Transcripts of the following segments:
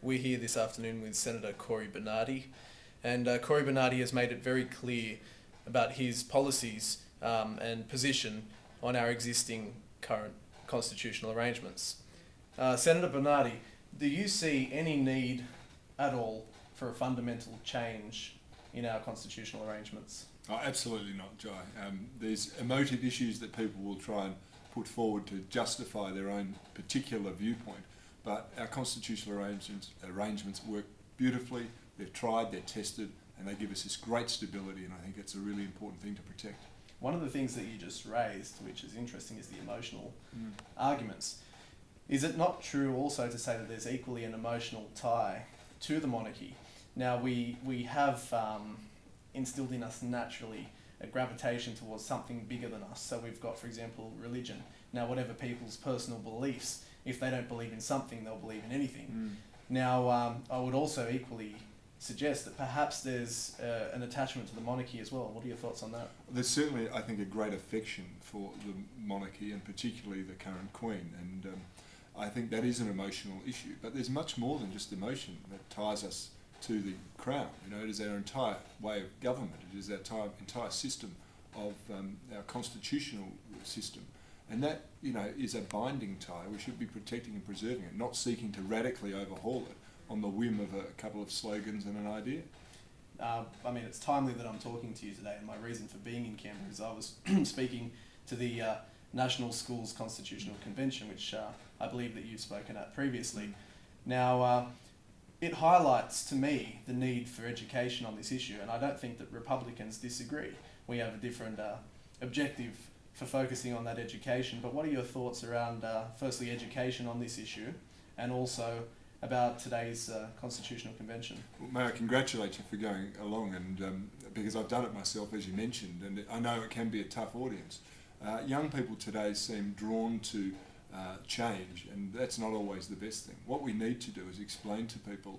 We're here this afternoon with Senator Cory Bernardi, and Cory Bernardi has made it very clear about his policies and position on our existing current constitutional arrangements. Senator Bernardi, do you see any need at all for a fundamental change in our constitutional arrangements? Oh, absolutely not, Jai. There's emotive issues that people will try and put forward to justify their own particular viewpoint, but our constitutional arrangements work beautifully. They're tried, they're tested, and they give us this great stability, and I think it's a really important thing to protect. One of the things that you just raised, which is interesting, is the emotional arguments. Is it not true also to say that there's equally an emotional tie to the monarchy? Now, we have instilled in us naturally a gravitation towards something bigger than us. So we've got, for example, religion. Now, whatever people's personal beliefs, if they don't believe in something, they'll believe in anything. Now, I would also equally suggest that perhaps there's an attachment to the monarchy as well. What are your thoughts on that? There's certainly, I think, a great affection for the monarchy and particularly the current Queen, and I think that is an emotional issue. But there's much more than just emotion that ties us to the crown. You know, it is our entire way of government. It is our entire system of our constitutional system. And that, you know, is a binding tie. We should be protecting and preserving it, not seeking to radically overhaul it on the whim of a couple of slogans and an idea. I mean, it's timely that I'm talking to you today, and my reason for being in Canberra is I was speaking to the National Schools Constitutional Convention, which I believe that you've spoken at previously. Now, it highlights to me the need for education on this issue, and I don't think that Republicans disagree. We have a different objective for focusing on that education, but what are your thoughts around, firstly, education on this issue, and also about today's Constitutional Convention? Well, may I congratulate you for going along, and because I've done it myself, as you mentioned, and I know it can be a tough audience. Young people today seem drawn to change, and that's not always the best thing. What we need to do is explain to people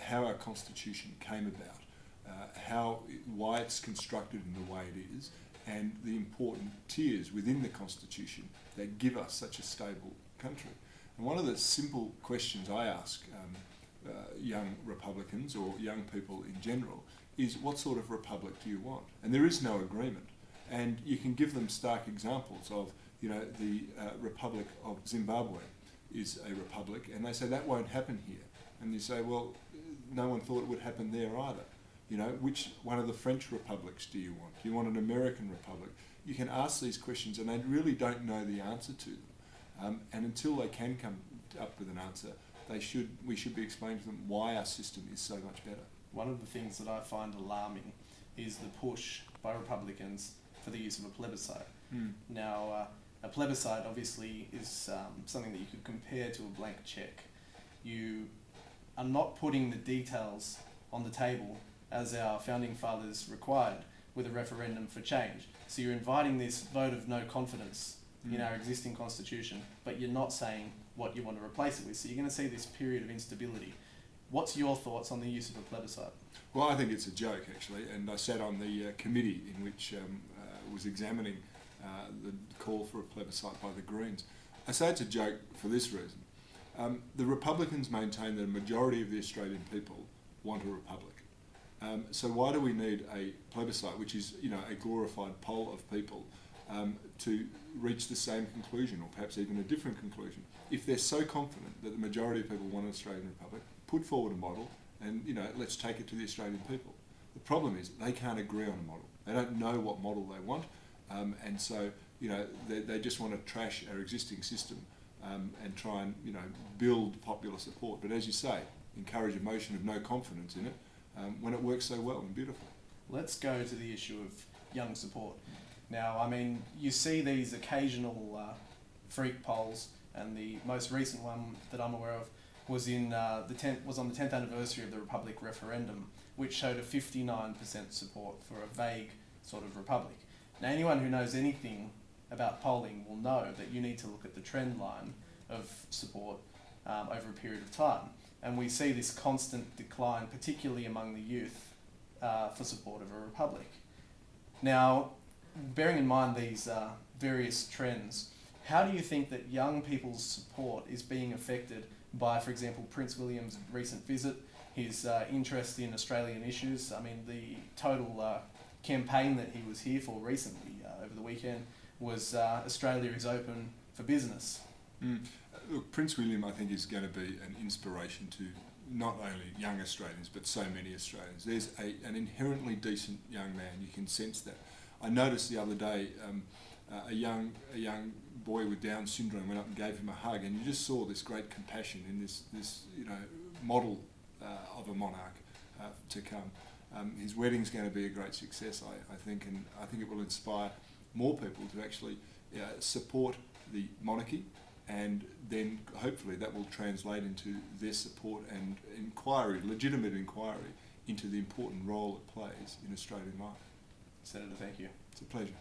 how our constitution came about, why it's constructed in the way it is, and the important tiers within the constitution that give us such a stable country. And one of the simple questions I ask young Republicans or young people in general is, what sort of republic do you want? And there is no agreement. And you can give them stark examples of, you know, the Republic of Zimbabwe is a republic, and they say that won't happen here. And you say, well, no one thought it would happen there either. You know, which one of the French republics do you want? Do you want an American republic? You can ask these questions, and they really don't know the answer to them. And until they can come up with an answer, we should be explaining to them why our system is so much better. One of the things that I find alarming is the push by Republicans for the use of a plebiscite. Now, a plebiscite obviously is something that you could compare to a blank check. You are not putting the details on the table as our founding fathers required with a referendum for change. So you're inviting this vote of no confidence in our existing constitution, but you're not saying what you want to replace it with. So you're going to see this period of instability. What's your thoughts on the use of a plebiscite? Well, I think it's a joke, actually, and I sat on the committee in which was examining the call for a plebiscite by the Greens. I say it's a joke for this reason. The Republicans maintain that a majority of the Australian people want a republic. So why do we need a plebiscite, which is, you know, a glorified poll of people, to reach the same conclusion, or perhaps even a different conclusion? If they're so confident that the majority of people want an Australian republic, put forward a model, and, you know, let's take it to the Australian people. The problem is they can't agree on a model. They don't know what model they want, and so, you know, they just want to trash our existing system and try and, you know, build popular support. But as you say, encourage a motion of no confidence in it when it works so well and beautifully. Let's go to the issue of young support. Now, I mean, you see these occasional freak polls, and the most recent one that I'm aware of was on the 10th anniversary of the Republic referendum, which showed a 59% support for a vague sort of republic. Now, anyone who knows anything about polling will know that you need to look at the trend line of support over a period of time. And we see this constant decline, particularly among the youth, for support of a republic. Now, bearing in mind these various trends, how do you think that young people's support is being affected by, for example, Prince William's recent visit, his interest in Australian issues. I mean, the total campaign that he was here for recently, over the weekend, was Australia is open for business. Look, Prince William, I think, is going to be an inspiration to not only young Australians, but so many Australians. There's an inherently decent young man. You can sense that. I noticed the other day a young boy with Down syndrome went up and gave him a hug, and you just saw this great compassion in this model of a monarch to come. His wedding's going to be a great success, I think, and I think it will inspire more people to actually support the monarchy, and then hopefully that will translate into their support and inquiry, legitimate inquiry, into the important role it plays in Australian life. Senator, thank you. It's a pleasure.